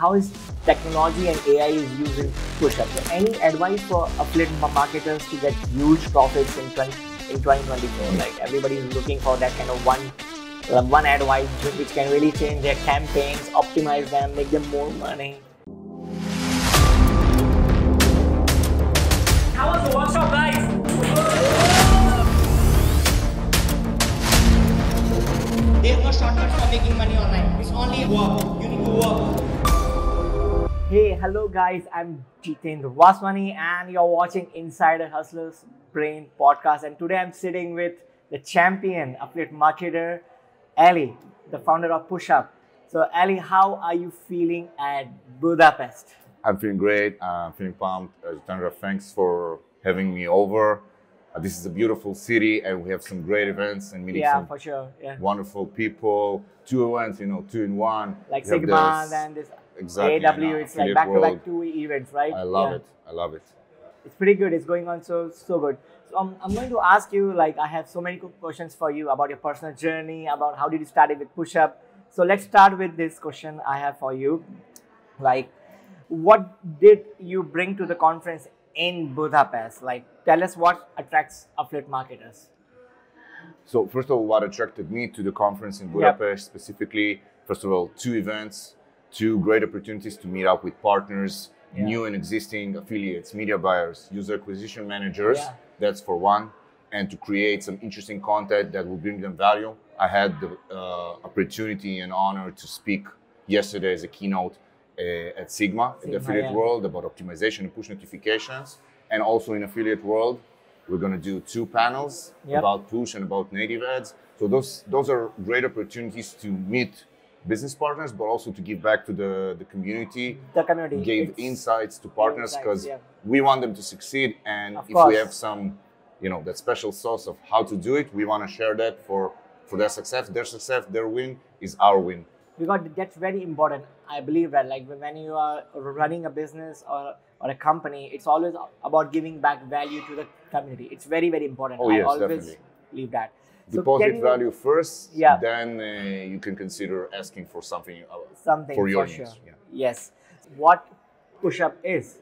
how is technology and AI is used in Pushub? So any advice for affiliate marketers to get huge profits in 2024? Like everybody is looking for that kind of one advice which can really change their campaigns, optimize them, make them more money. How was the workshop, guys? There's no shortcut for making money online. It's only work. You need to work. Hey, hello guys. I'm Jitendra Vaswani and you're watching Insider Hustlers Brain podcast. And today I'm sitting with the champion affiliate marketer, Ali, the founder of Pushub. So Ali, how are you feeling at Budapest? I'm feeling great. I'm feeling pumped. Jitendra, thanks for having me over. This is a beautiful city and we have some great events and meeting some for sure. wonderful people. 2 events, 2 in 1. Like Sigma and this exactly, AW, it's like back-to-back 2 events, right? I love it. I love it. It's pretty good. It's going on so good. So I'm going to ask you, like, I have so many questions for you about your personal journey, about how did you start it with Pushub. So let's start with this question I have for you. Like, what did you bring to the conference in Budapest? Like, tell us what attracts affiliate marketers. So first of all, what attracted me to the conference in Budapest specifically, first of all, 2 events, 2 great opportunities to meet up with partners, new and existing affiliates, media buyers, user acquisition managers, that's for one, and to create some interesting content that will bring them value. I had the opportunity and honor to speak yesterday as a keynote at Sigma, in the affiliate world, about optimization and push notifications. And also in affiliate world, we're going to do 2 panels about push and about native ads. So those are great opportunities to meet business partners, but also to give back to the community. The community. Give insights to partners because we want them to succeed. And if we have some, that special sauce of how to do it, we want to share that for their success. Their success, their win is our win. Because that's very important. I believe that, like, when you are running a business or a company, it's always about giving back value to the community. It's very, very important. Oh, yes, I always definitely. believe that. Deposit value first, then you can consider asking for something for your needs. Sure. Yes. What Pushub is?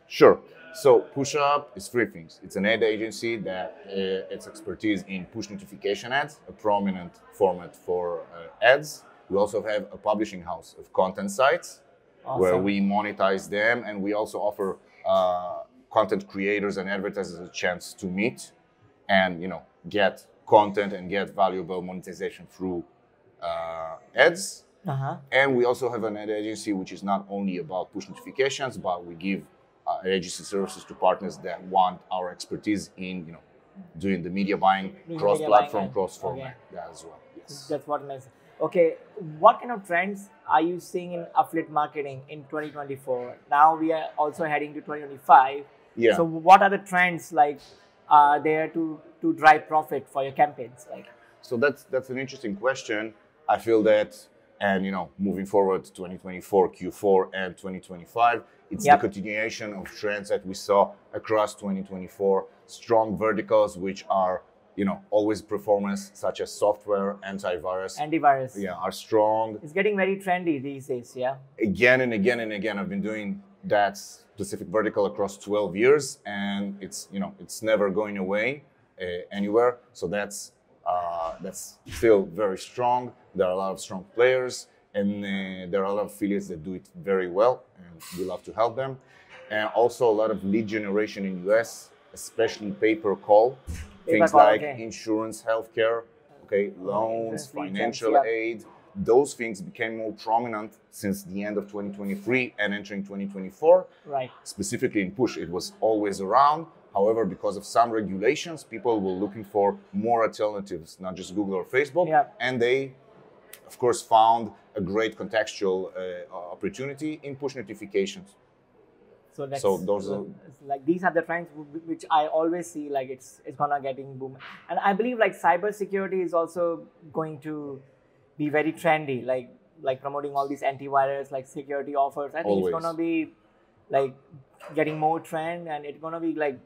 Sure. So Pushub is 3 things. It's an ad agency that its expertise in push notification ads, a prominent format for ads. We also have a publishing house of content sites where we monetize them, and we also offer content creators and advertisers a chance to meet and get content and get valuable monetization through ads. And we also have an ad agency which is not only about push notifications, but we give agency services to partners that want our expertise in doing the media buying, cross-platform, cross-format as well. Yes. That's what makes it. Okay, what kind of trends are you seeing in affiliate marketing in 2024? Now we are also heading to 2025. Yeah. So what are the trends like there to drive profit for your campaigns? Like, so that's an interesting question. I feel that, and moving forward to 2024, Q4 and 2025, it's the continuation of trends that we saw across 2024. Strong verticals, which are always performance, such as software, antivirus, are strong. It's getting very trendy these days, Again and again and again, I've been doing that specific vertical across 12 years, and it's never going away anywhere. So that's still very strong. There are a lot of strong players, and there are a lot of affiliates that do it very well, and we love to help them. And also a lot of lead generation in US, especially pay-per-call. Things like insurance, healthcare, loans, financial aid. Those things became more prominent since the end of 2023 and entering 2024. Right. Specifically in push, it was always around. However, because of some regulations, people were looking for more alternatives, not just Google or Facebook. And they, of course, found a great contextual opportunity in push notifications. So those are like, these are the trends which I always see, like it's gonna getting boom. And I believe like cybersecurity is also going to be very trendy, like promoting all these antivirus, like security offers. I think it's gonna be like getting more trend, and it's gonna be like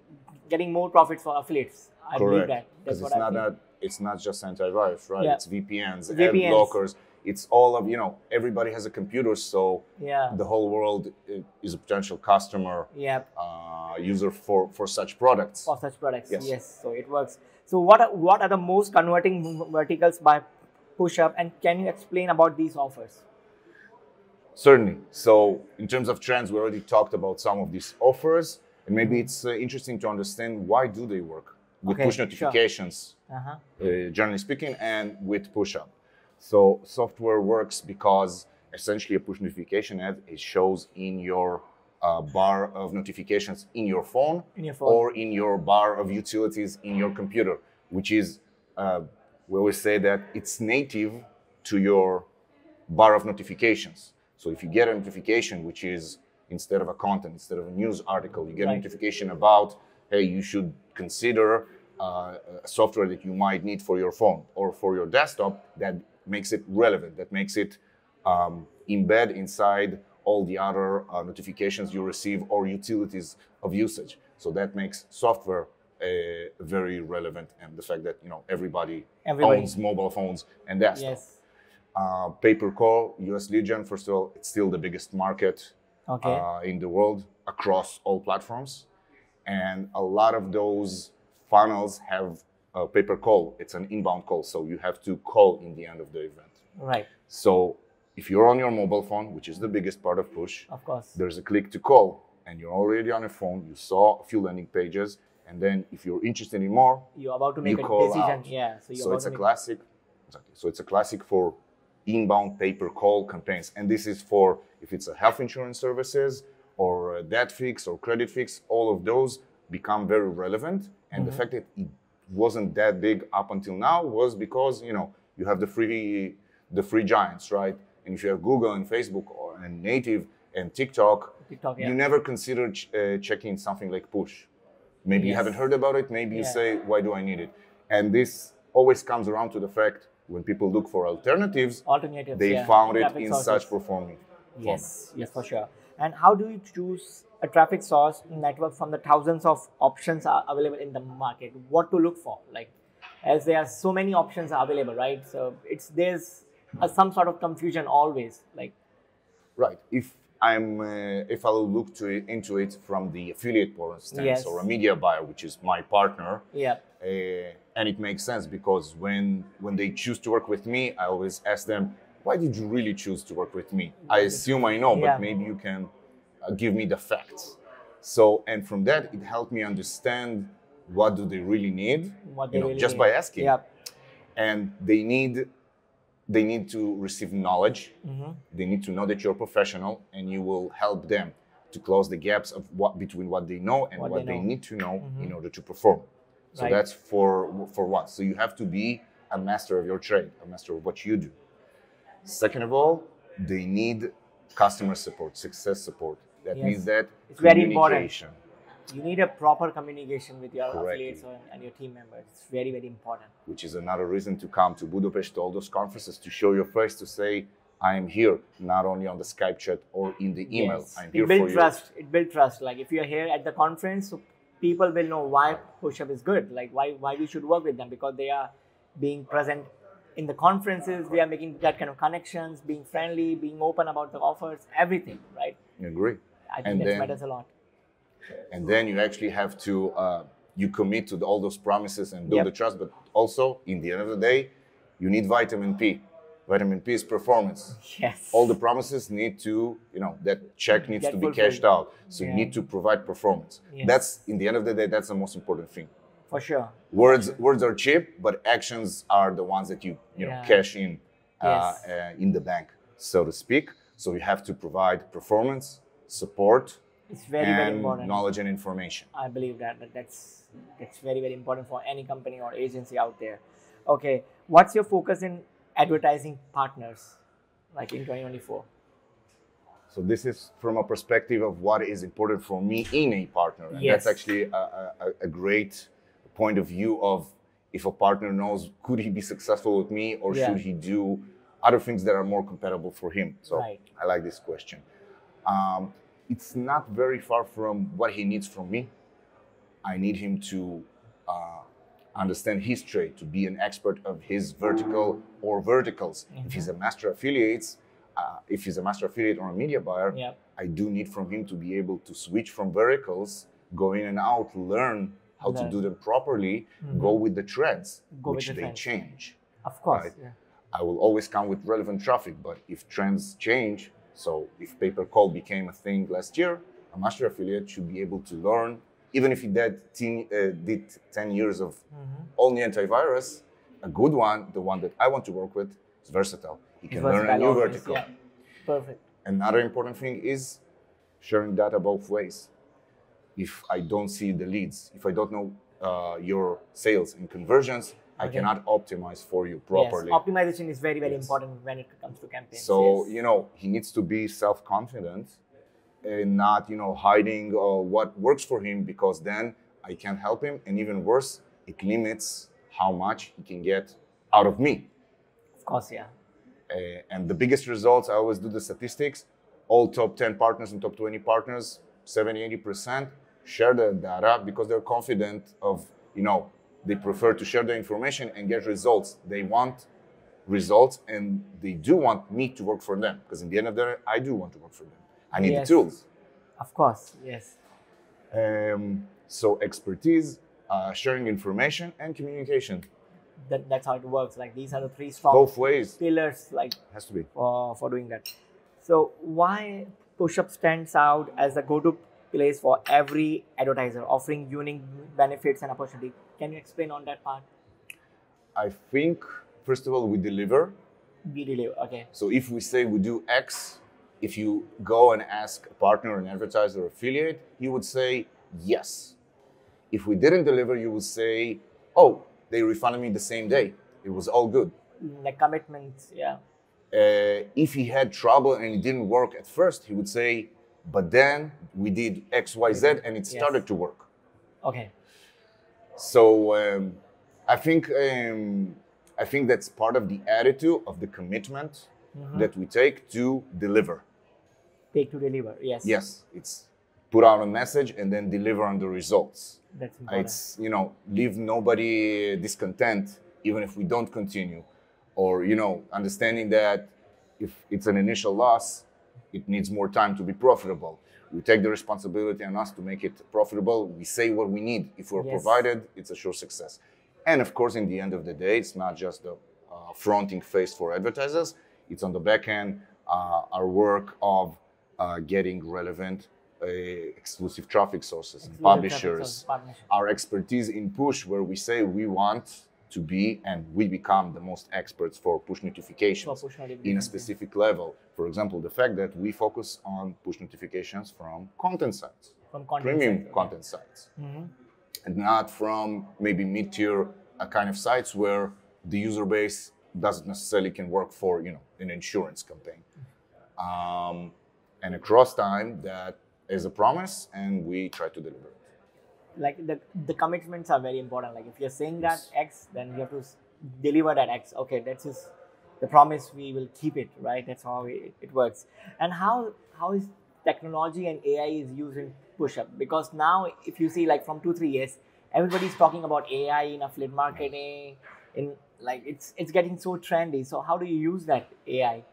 getting more profits for affiliates. I believe that. That's what I think. It's not just antivirus, right? It's VPNs, ad blockers. it's all of, everybody has a computer, so yeah, the whole world is a potential customer, yep, user for such products. for such products. Yes. Yes, so it works. So what are the most converting verticals by Pushub, and can you explain about these offers? Certainly. So in terms of trends, we already talked about some of these offers, and maybe it's interesting to understand why do they work with push notifications, generally speaking, and with Pushub. So software works because essentially a push notification ad, it shows in your bar of notifications in your phone, or in your bar of utilities in your computer, which is, we always say that it's native to your bar of notifications. So if you get a notification, which is instead of a content, instead of a news article, you get a notification about, hey, you should consider a software that you might need for your phone or for your desktop, that makes it relevant, that makes it embed inside all the other notifications you receive or utilities of usage. So that makes software very relevant, and the fact that everybody owns mobile phones and desktop. Yes. Pay-per-call, US lead gen, first of all, it's still the biggest market in the world across all platforms. And a lot of those funnels have pay-per-call. It's an inbound call, so you have to call in the end of the event. Right. So if you're on your mobile phone, which is the biggest part of push, of course, there's a click to call, and you're already on your phone, you saw a few landing pages, and then if you're interested in more, you're about to make a decision. Out. Yeah. So it's a classic. Exactly. So it's a classic for inbound pay-per-call campaigns, and this is for if it's a health insurance services or a debt fix or credit fix, all of those become very relevant. And the fact that it wasn't that big up until now was because you have the free giants, right? And if you have Google and Facebook and native and TikTok, you never consider checking something like push. Maybe you haven't heard about it. Maybe you say, why do I need it? And this always comes around to the fact when people look for alternatives, they found it in such performing. Yes, for sure. And how do you choose a traffic source network from the thousands of options are available in the market? What to look for? Like, as there are so many options are available, right? So there's some sort of confusion always. Like, right. If I'll look into it from the affiliate, for instance, or a media buyer, which is my partner. Yeah. And it makes sense because when they choose to work with me, I always ask them, why did you really choose to work with me? I assume I know, but maybe you can give me the facts. So, and from that, it helped me understand what do they really need, just by asking. Yeah. And they need to receive knowledge. They need to know that you're a professional, and you will help them to close the gaps of between what they know and what they need to know in order to perform. So that's for one. So you have to be a master of your trade, a master of what you do. Second of all, they need customer support, success support. That means that it's very important. You need a proper communication with your affiliates and your team members. It's very, very important. Which is another reason to come to Budapest, to all those conferences, to show your face, to say, I am here, not only on the Skype chat or in the email. Yes. I'm here for you. It builds trust. Like if you're here at the conference, so people will know why Pushub is good, like why we should work with them, because they are being present in the conferences, they are making that kind of connections, being friendly, being open about the offers, everything, right? I agree. I think that matters a lot. And then you actually have to, you commit to all those promises and build the trust, but also, in the end of the day, you need vitamin P. Vitamin P is performance. Yes. All the promises need to, that check needs to be cashed out. So you need to provide performance. Yes. That's, in the end of the day, that's the most important thing. For sure. Words are cheap, but actions are the ones that you cash in the bank, so to speak. So you have to provide performance, support, it's very important. Knowledge and information. I believe that's very, very important for any company or agency out there. Okay, what's your focus in advertising partners, like in 2024? So this is from a perspective of what is important for me in a partner. And that's actually a great point of view of if a partner knows, could he be successful with me, or should he do other things that are more compatible for him? So I like this question. It's not very far from what he needs from me. I need him to understand his trade, to be an expert of his vertical or verticals. If he's a master affiliate, or a media buyer, I do need from him to be able to switch from verticals, go in and out, learn how to do them properly, go with the trends, which they change. Of course. Right? I will always come with relevant traffic, but if trends change, so if pay-per-call became a thing last year, a master affiliate should be able to learn, even if he did 10 years of only antivirus, a good one, the one that I want to work with, is versatile. He can learn a new vertical. Yeah. Perfect. Another important thing is sharing data both ways. If I don't see the leads, if I don't know your sales and conversions, I cannot optimize for you properly. Yes, optimization is very, very important when it comes to campaigns. So, he needs to be self-confident and not, hiding what works for him, because then I can't help him. And even worse, it limits how much he can get out of me. Of course, yeah. And the biggest results, I always do the statistics, all top 10 partners and top 20 partners, 70-80% share the data because they're confident of, they prefer to share the information and get results. They want results, and they do want me to work for them, because in the end of the day, I do want to work for them. I need the tools. Of course, yes. So expertise, sharing information, and communication. That's how it works. Like, these are the three strong both ways pillars, like, has to be for doing that. So why Pushub stands out as the go-to place for every advertiser, offering unique benefits and opportunity? Can you explain on that part? I think, first of all, we deliver. We deliver, okay. So if we say we do X, if you go and ask a partner, an advertiser, or affiliate, he would say yes. If we didn't deliver, you would say, oh, they refunded me the same day. It was all good. Like commitments, yeah. If he had trouble and it didn't work at first, he would say, but then we did X, Y, Z, and it started to work. Okay. So I think that's part of the attitude of the commitment that we take to deliver. Take to deliver, yes. Yes, it's put out a message and then deliver on the results. That's important. It's, leave nobody discontent, even if we don't continue. Or, understanding that if it's an initial loss, it needs more time to be profitable. We take the responsibility on us to make it profitable. We say what we need. If we're provided, it's a sure success. And of course, in the end of the day, it's not just the fronting phase for advertisers. It's on the back end, our work of getting relevant exclusive traffic sources and publishers. Our expertise in push, where we say we want to be and we become the most experts for push notifications in a specific level. For example, the fact that we focus on push notifications from content sites, premium content sites, and not from maybe mid-tier kind of sites where the user base doesn't necessarily can work for an insurance campaign. And across time, that is a promise, and we try to deliver it. Like the commitments are very important. Like, if you're saying that X, then you have to deliver that X. Okay, that's just the promise. We will keep it, right? That's how it works. And how is technology and AI is used in Pushub? Because now, if you see, like, from 2-3 years, everybody's talking about AI in affiliate marketing. It's getting so trendy. So how do you use that AI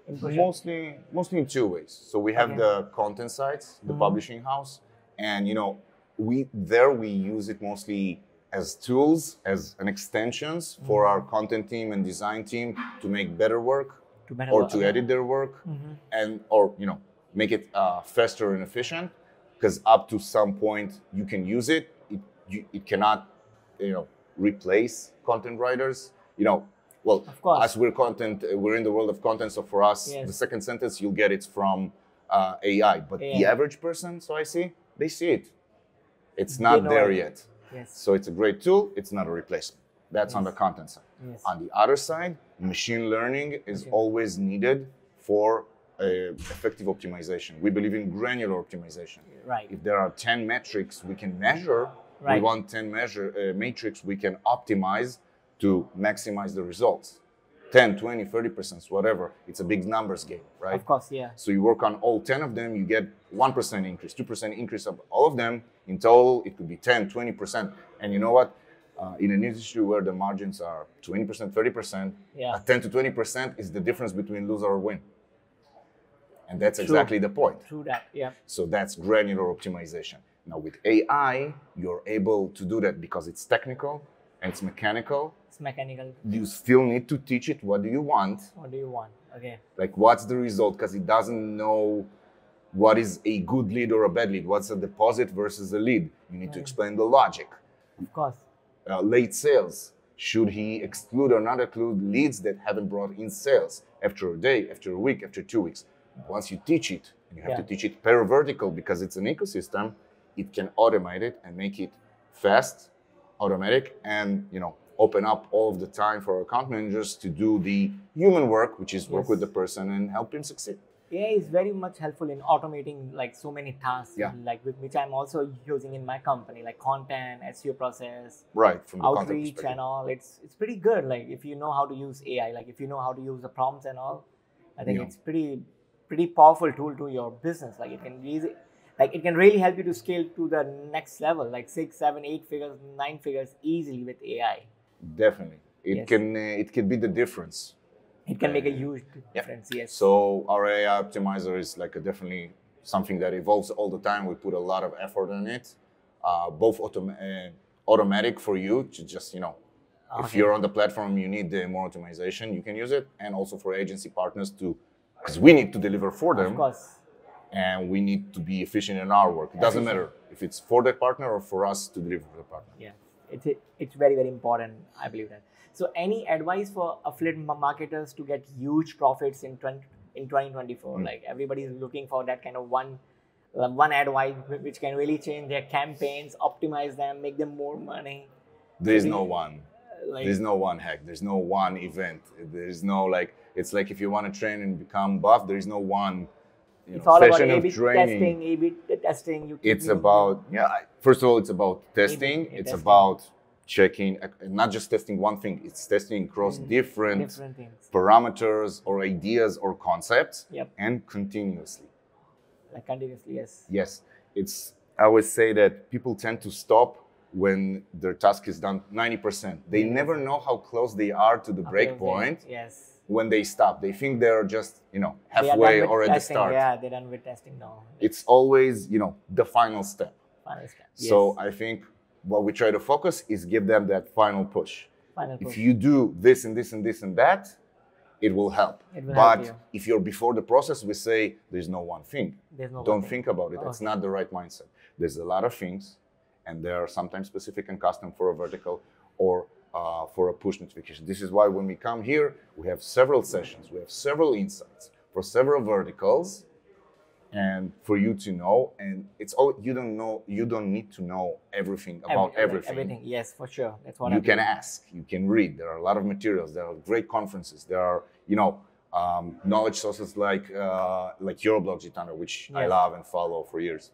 in Pushub? Mostly in two ways. So we have the content sites, the publishing house, and we use it mostly as tools, as an extensions for our content team and design team to make better work, to edit their work, and make it faster and efficient. Because up to some point you can use it. It cannot replace content writers. Well, of course, as we're in the world of content. So for us, the second sentence you'll get it from AI. But the average person, they see it. It's not there yet. Yes. So it's a great tool. It's not a replacement. That's on the content side. Yes. On the other side, machine learning is always needed for effective optimization. We believe in granular optimization. Right. If there are 10 metrics we can measure, we want 10 matrix we can optimize to maximize the results. 10, 20, 30%, whatever. It's a big numbers game, right? Of course, yeah. So you work on all 10 of them, you get 1% increase, 2% increase of all of them. In total, it could be 10, 20%. And you know what? in an industry where the margins are 20%, 30%, 10 to 20% is the difference between lose or win. And that's exactly the point. True that, yeah. So that's granular optimization. Now with AI, you're able to do that because it's technical and it's mechanical. It's mechanical. You still need to teach it what do you want. What do you want? Okay. Like what's the result? Because it doesn't know what is a good lead or a bad lead. What's a deposit versus a lead? You need to explain the logic. Of course. Late sales. Should he exclude or not exclude leads that haven't brought in sales after a day, after a week, after 2 weeks? Once you teach it, and you have to teach it per vertical because it's an ecosystem, it can automate it and make it fast, automatic, and open up all of the time for account managers to do the human work, which is work with the person and help him succeed. AI is very much helpful in automating like so many tasks, like which I'm also using in my company, like content, SEO process, from the outreach and all. It's pretty good. Like if you know how to use AI, like if you know how to use the prompts and all, I think it's pretty powerful tool to your business. Like it can really help you to scale to the next level, like 6, 7, 8 figures, 9 figures easily with AI. Definitely, it can be the difference. It can make a huge difference. Yes. So our AI optimizer is like definitely something that evolves all the time. We put a lot of effort in it, both automatic for you to just if you're on the platform you need more optimization, you can use it, and also for agency partners because we need to deliver for them. Of course. And we need to be efficient in our work. It doesn't matter if it's for the partner or for us to deliver for the partner. Yeah, it's very, very important. I believe that. So any advice for affiliate marketers to get huge profits in 2024? Like everybody is looking for that kind of one advice which can really change their campaigns, optimize them, make them more money. There is no one. There's no one hack. There's no one event. There's no it's like if you want to train and become buff, there is no one it's all about A/B testing. It's about, first of all, it's about testing. It's about checking, not just testing one thing, it's testing across different things, parameters or ideas or concepts, and continuously. Like continuously, yes. Yes. I always say that people tend to stop when their task is done 90%. They never know how close they are to the break point. Yes. When they stop, they think they're just, halfway or at the start. Yeah, they're done with testing now. It's always, the final step. Final step. So I think what we try to focus is give them that final push. If you do this and this and this and that, it will help. But if you're before the process, we say there's no one thing. Don't think about it. That's not the right mindset. There's a lot of things, and they are sometimes specific and custom for a vertical or for a push notification. This is why when we come here, we have several sessions, we have several insights for several verticals, and for you to know. And it's all you don't need to know everything about everything. Everything, yes, for sure. That's what you can ask, you can read. There are a lot of materials. There are great conferences. There are knowledge sources like your blog, Jitendra, which I love and follow for years.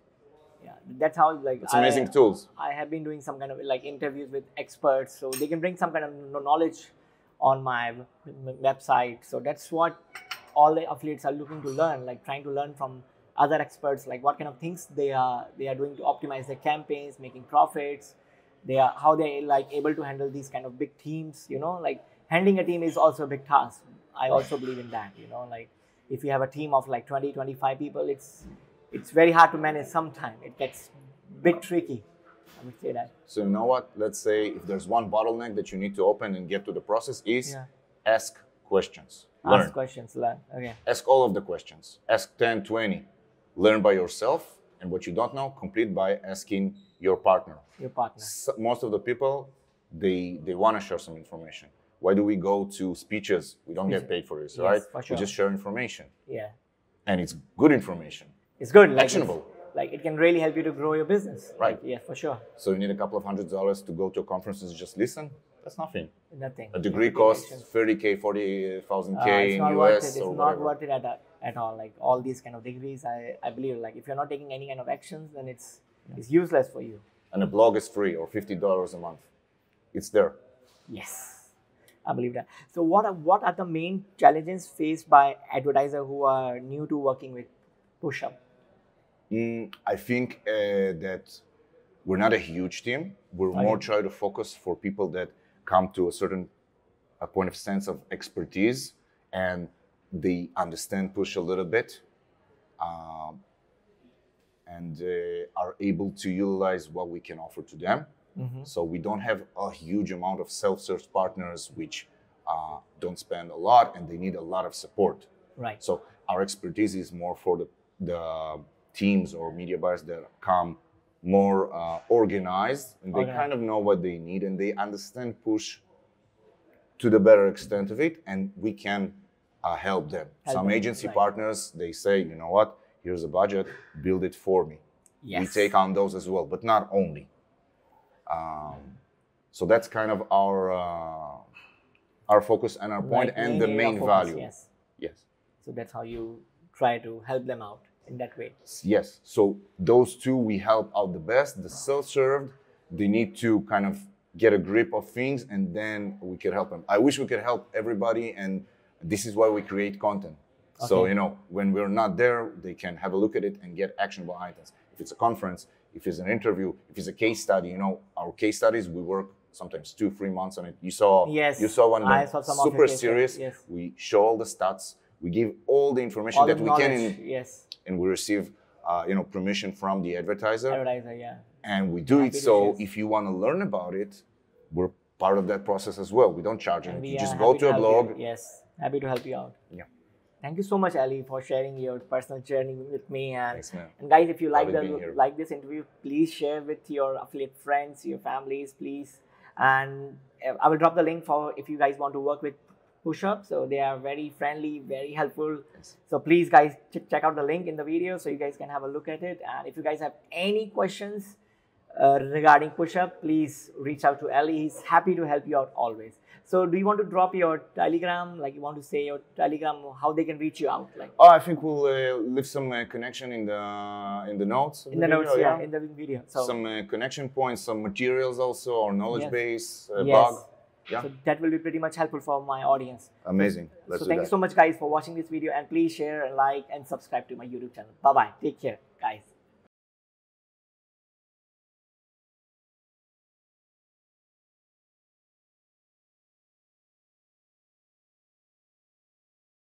Yeah, that's how it's amazing tools. I have been doing some kind of interviews with experts, so they can bring some kind of knowledge on my website. So that's what all the affiliates are looking to learn, trying to learn from other experts, what kind of things they are doing to optimize their campaigns, making profits. How they able to handle these kind of big teams. Handling a team is also a big task. I also believe in that. If you have a team of 20, 25 people, it's very hard to manage sometimes. It gets a bit tricky, I would say that. So you know what? Let's say if there's one bottleneck that you need to open and get to the process is ask questions. Learn. Ask questions, learn. Okay. Ask all of the questions. Ask 10, 20. Learn by yourself, and what you don't know, complete by asking your partner. Most of the people, they want to share some information. Why do we go to speeches? We don't get paid for this, right? For sure. We just share information. Yeah. And it's good information. It's good. Actionable. It can really help you to grow your business. Right. Yeah, for sure. So you need a couple of $100s to go to a conference and just listen? That's nothing. Nothing. A degree costs 30K, 40,000K in US or whatever. It's not worth it at all. All these kind of degrees, I believe, if you're not taking any kind of actions, then it's useless for you. And a blog is free or $50 a month. It's there. Yes, I believe that. So what are the main challenges faced by advertisers who are new to working with Pushub? I think that we're not a huge team. We're more trying to focus for people that come to a certain point of sense of expertise and they understand push a little bit and are able to utilize what we can offer to them. So we don't have a huge amount of self-serve partners which don't spend a lot and they need a lot of support. Right. So our expertise is more for the teams or media buyers that come more organized and they kind of know what they need and they understand push to the better extent of it, and we can help them. Some agency partners, they say, you know what, here's a budget, build it for me. We take on those as well, but not only. So that's kind of our focus and our point and the main value. Yes. So that's how you try to help them out in that way. Yes. So those two we help out the best. The self-served, they need to kind of get a grip of things and then we can help them. I wish we could help everybody, and this is why we create content. So, you know, when we're not there, they can have a look at it and get actionable items. If it's a conference, if it's an interview, if it's a case study, you know, our case studies, we work sometimes 2-3 months on it. You saw one I saw some super serious. We show all the stats. We give all the information all that we can in, and we receive, you know, permission from the advertiser. And we do it. So if you want to learn about it, we're part of that process as well. We don't charge it. You just go to a blog. Happy to help you out. Thank you so much, Ali, for sharing your personal journey with me. And, and guys, if you like this interview, please share with your affiliate friends, your families, please. And I will drop the link for if you guys want to work with Pushub. So they are very friendly, very helpful. So please, guys, check out the link in the video so you guys can have a look at it. And if you guys have any questions regarding Pushub, please reach out to Ali. He's happy to help you out always. So do you want to drop your Telegram, like you want to say your Telegram, how they can reach you out? Like, I think we'll leave some connection in the notes. In the notes, in the video. So some connection points, some materials also, our knowledge base, blog. So that will be pretty much helpful for my audience. Amazing. So thank you so much, guys, for watching this video, and please share, like, and subscribe to my YouTube channel. Bye-bye. Take care, guys.